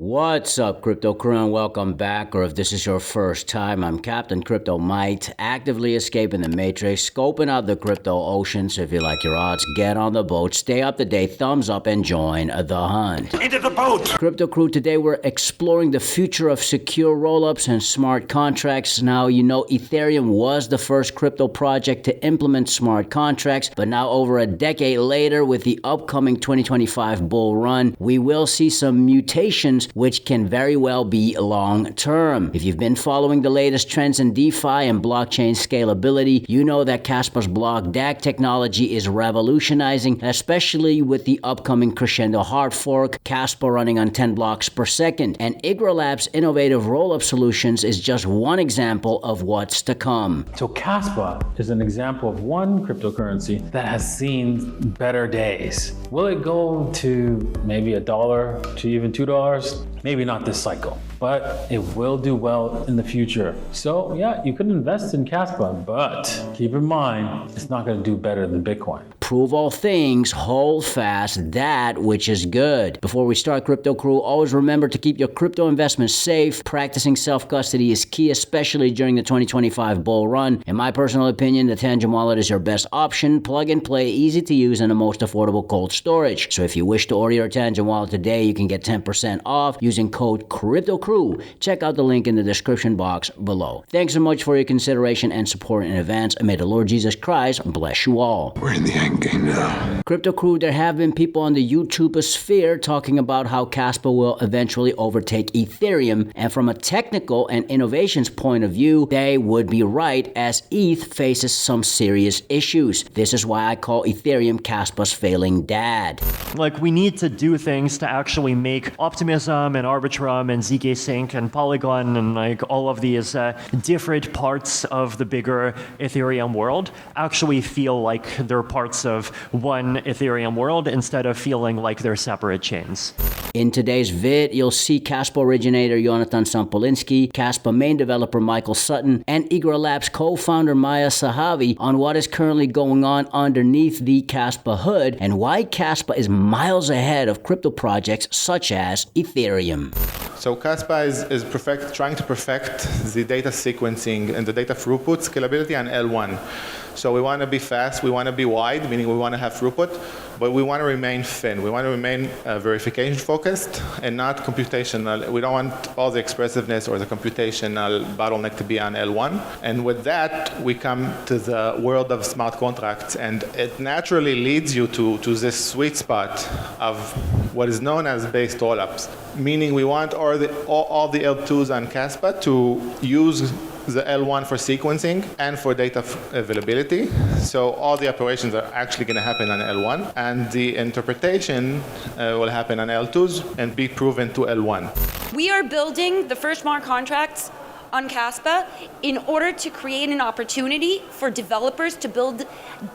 What's up, Crypto Crew, and welcome back. Or if this is your first time, I'm Captain Crypto Mite, actively escaping the matrix, scoping out the crypto ocean. So if you like your odds, get on the boat, stay up to date, thumbs up, and join the hunt. Into the boat! Crypto Crew, today we're exploring the future of secure rollups and smart contracts. Now, you know Ethereum was the first crypto project to implement smart contracts, but now over a decade later, with the upcoming 2025 bull run, we will see some mutations which can very well be long-term. If you've been following the latest trends in DeFi and blockchain scalability, you know that Kaspa's blockdag technology is revolutionizing, especially with the upcoming Crescendo hard fork, Kaspa running on 10 blocks per second. And IGRA Labs' innovative rollup solutions is just one example of what's to come. So Kaspa is an example of one cryptocurrency that has seen better days. Will it go to maybe $1 to even $2? Maybe not this cycle, but it will do well in the future. So yeah, you could invest in Kaspa, but keep in mind, it's not going to do better than Bitcoin. Prove all things, hold fast that which is good. Before we start, Crypto Crew, always remember to keep your crypto investments safe. Practicing self-custody is key, especially during the 2025 bull run. In my personal opinion, the Tangent wallet is your best option. Plug and play, easy to use, and the most affordable cold storage. So if you wish to order your Tangent wallet today, you can get 10% off using code CryptoCrew. Check out the link in the description box below. Thanks so much for your consideration and support in advance, and may the Lord Jesus Christ bless you all. We're in the end game now. Crypto Crew, there have been people on the YouTube sphere talking about how Kaspa will eventually overtake Ethereum, and from a technical and innovations point of view, they would be right, as ETH faces some serious issues. This is why I call Ethereum Kaspa's failing dad. Like, we need to do things to actually make Optimism and Arbitrum and ZK Sync and Polygon and like all of these different parts of the bigger Ethereum world actually feel like they're parts of one Ethereum world instead of feeling like they're separate chains. In today's vid, you'll see Kaspa originator Jonathan Sampolinski, Kaspa main developer Michael Sutton, and IGRA Labs co-founder Maya Sahavi on what is currently going on underneath the Kaspa hood and why Kaspa is miles ahead of crypto projects such as Ethereum. So Kaspa is trying to perfect the data sequencing and the data throughput, scalability, and L1. So we want to be fast, we want to be wide, meaning we want to have throughput, but we want to remain thin. We want to remain verification focused and not computational. We don't want all the expressiveness or the computational bottleneck to be on L1. And with that, we come to the world of smart contracts, and it naturally leads you to this sweet spot of what is known as based rollups, meaning we want all the L2s on Kaspa to use the L1 for sequencing and for data availability. So all the operations are actually going to happen on L1, and the interpretation will happen on L2s and be proven to L1. We are building the first smart contracts on Kaspa in order to create an opportunity for developers to build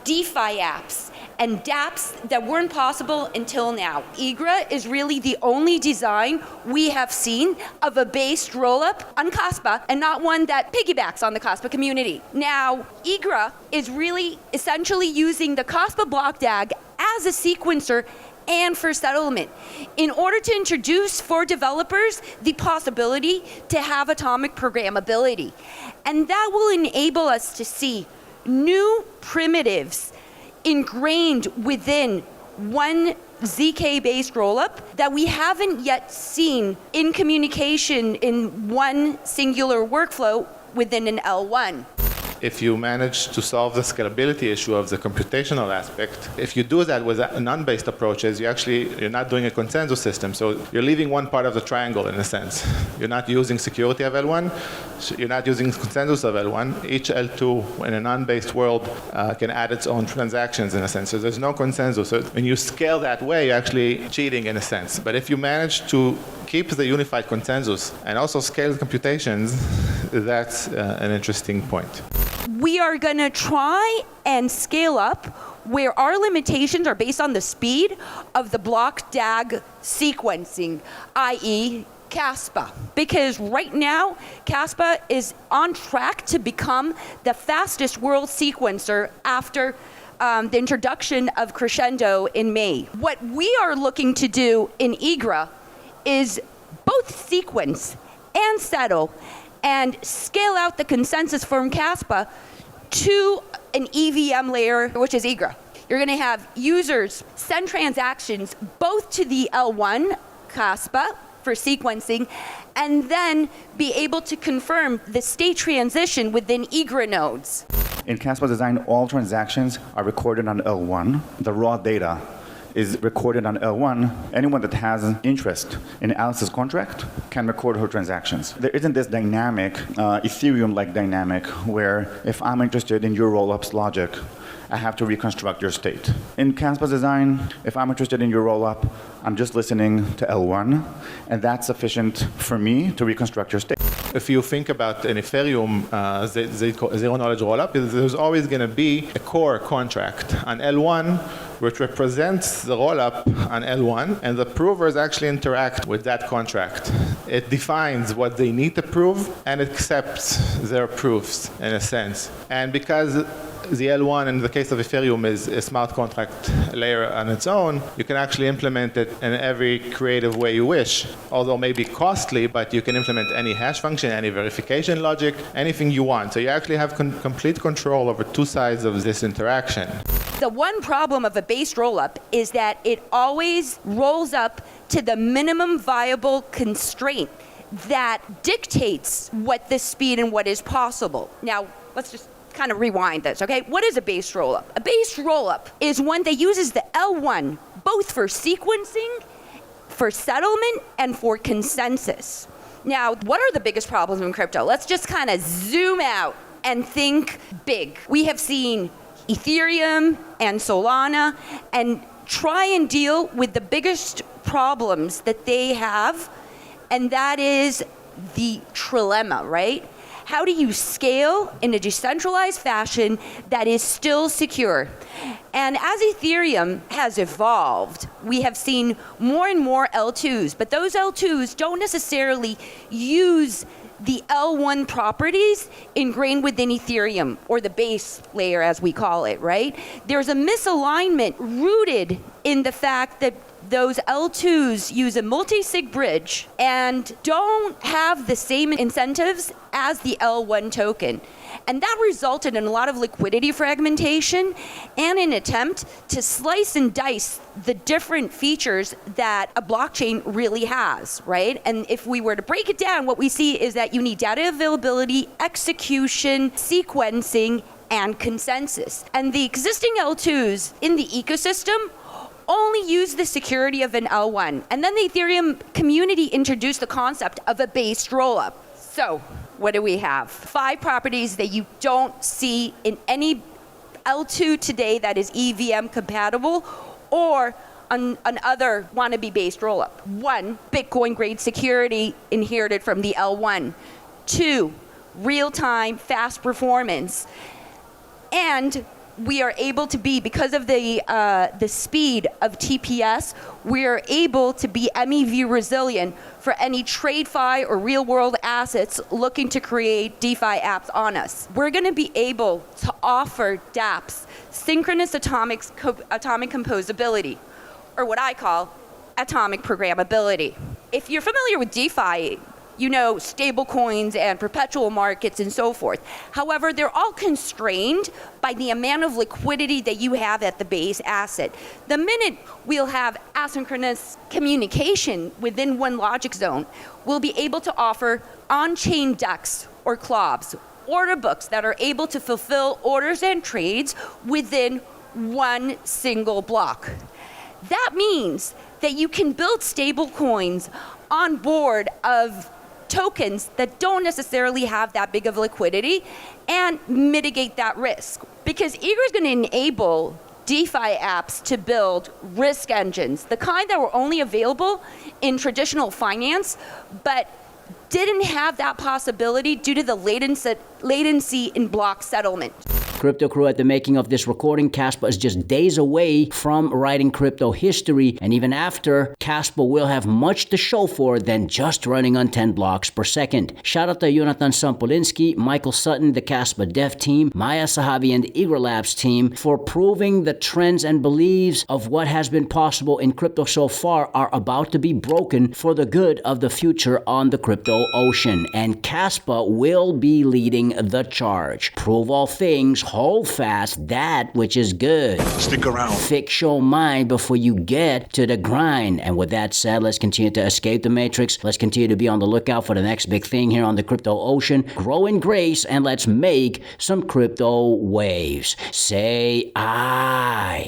DeFi apps and dApps that weren't possible until now. IGRA is really the only design we have seen of a based rollup on Kaspa, and not one that piggybacks on the Kaspa community. Now, IGRA is really essentially using the Kaspa blockdag as a sequencer and for settlement in order to introduce for developers the possibility to have atomic programmability. And that will enable us to see new primitives ingrained within one ZK-based rollup that we haven't yet seen in communication in one singular workflow within an L1. If you manage to solve the scalability issue of the computational aspect, if you do that with non-based approaches, you're not doing a consensus system. So you're leaving one part of the triangle in a sense. You're not using security of L1. So you're not using consensus of L1. Each L2 in a non-based world can add its own transactions in a sense. So there's no consensus. So when you scale that way, you're actually cheating in a sense. But if you manage to keep the unified consensus and also scale the computations, that's an interesting point. We are going to try and scale up where our limitations are based on the speed of the blockdag sequencing, i.e. Kaspa. Because right now, Kaspa is on track to become the fastest world sequencer after the introduction of Crescendo in May. What we are looking to do in IGRA is both sequence and settle and scale out the consensus from Kaspa to an EVM layer, which is IGRA. You're going to have users send transactions both to the L1 Kaspa for sequencing, and then be able to confirm the state transition within IGRA nodes. In Kaspa design, all transactions are recorded on L1. The raw data is recorded on L1. Anyone that has interest in Alice's contract can record her transactions. There isn't this dynamic, Ethereum-like dynamic, where if I'm interested in your Rollups logic, I have to reconstruct your state. In Kaspa's design, if I'm interested in your rollup, I'm just listening to L1, and that's sufficient for me to reconstruct your state. If you think about an Ethereum zero-knowledge rollup, there's always going to be a core contract on L1, which represents the rollup on L1, and the provers actually interact with that contract. It defines what they need to prove and accepts their proofs, in a sense. And because the L1, in the case of Ethereum, is a smart contract layer on its own, you can actually implement it in every creative way you wish. Although maybe costly, but you can implement any hash function, any verification logic, anything you want. So you actually have complete control over two sides of this interaction. The one problem of a base rollup is that it always rolls up to the minimum viable constraint that dictates what the speed and what is possible. Now, let's just kind of rewind this, okay? What is a base rollup? A base rollup is one that uses the L1 both for sequencing, for settlement, and for consensus. Now, what are the biggest problems in crypto? Let's just kind of zoom out and think big. We have seen Ethereum and Solana and try and deal with the biggest problems that they have, and that is the trilemma, right? How do you scale in a decentralized fashion that is still secure? And as Ethereum has evolved, we have seen more and more L2s, but those L2s don't necessarily use the L1 properties ingrained within Ethereum, or the base layer as we call it, right? There's a misalignment rooted in the fact that those L2s use a multi-sig bridge and don't have the same incentives as the L1 token. And that resulted in a lot of liquidity fragmentation and an attempt to slice and dice the different features that a blockchain really has, right? And if we were to break it down, what we see is that you need data availability, execution, sequencing, and consensus. And the existing L2s in the ecosystem only use the security of an L1. And then the Ethereum community introduced the concept of a base rollup. So what do we have? 5 properties that you don't see in any L2 today that is EVM compatible or an other wannabe based rollup. 1, Bitcoin grade security inherited from the L1. 2, real-time fast performance. And we are able to be, because of the speed of TPS, we are able to be MEV resilient for any TradeFi or real-world assets looking to create DeFi apps on us. We're going to be able to offer dApps synchronous atomic composability, or what I call atomic programmability. If you're familiar with DeFi, you know stable coins and perpetual markets and so forth. However, they're all constrained by the amount of liquidity that you have at the base asset. The minute we'll have asynchronous communication within one logic zone, we'll be able to offer on-chain DEX or CLOBs, order books that are able to fulfill orders and trades within one single block. That means that you can build stable coins on board of tokens that don't necessarily have that big of liquidity and mitigate that risk. Because IGRA is going to enable DeFi apps to build risk engines, the kind that were only available in traditional finance, but didn't have that possibility due to the latency in block settlement. Crypto crew, at the making of this recording, Kaspa is just days away from writing crypto history, and even after, Kaspa will have much to show for than just running on 10 blocks per second. Shout out to Jonathan Sampolinski, Michael Sutton, the Kaspa dev team, Maya Sahabi and the IGRA Labs team for proving the trends and beliefs of what has been possible in crypto so far are about to be broken for the good of the future on the crypto ocean. And Kaspa will be leading the charge. Prove all things, hold fast that which is good. Stick around. Fix your mind before you get to the grind. And with that said, let's continue to escape the matrix. Let's continue to be on the lookout for the next big thing here on the crypto ocean. Grow in grace, and let's make some crypto waves. Say I.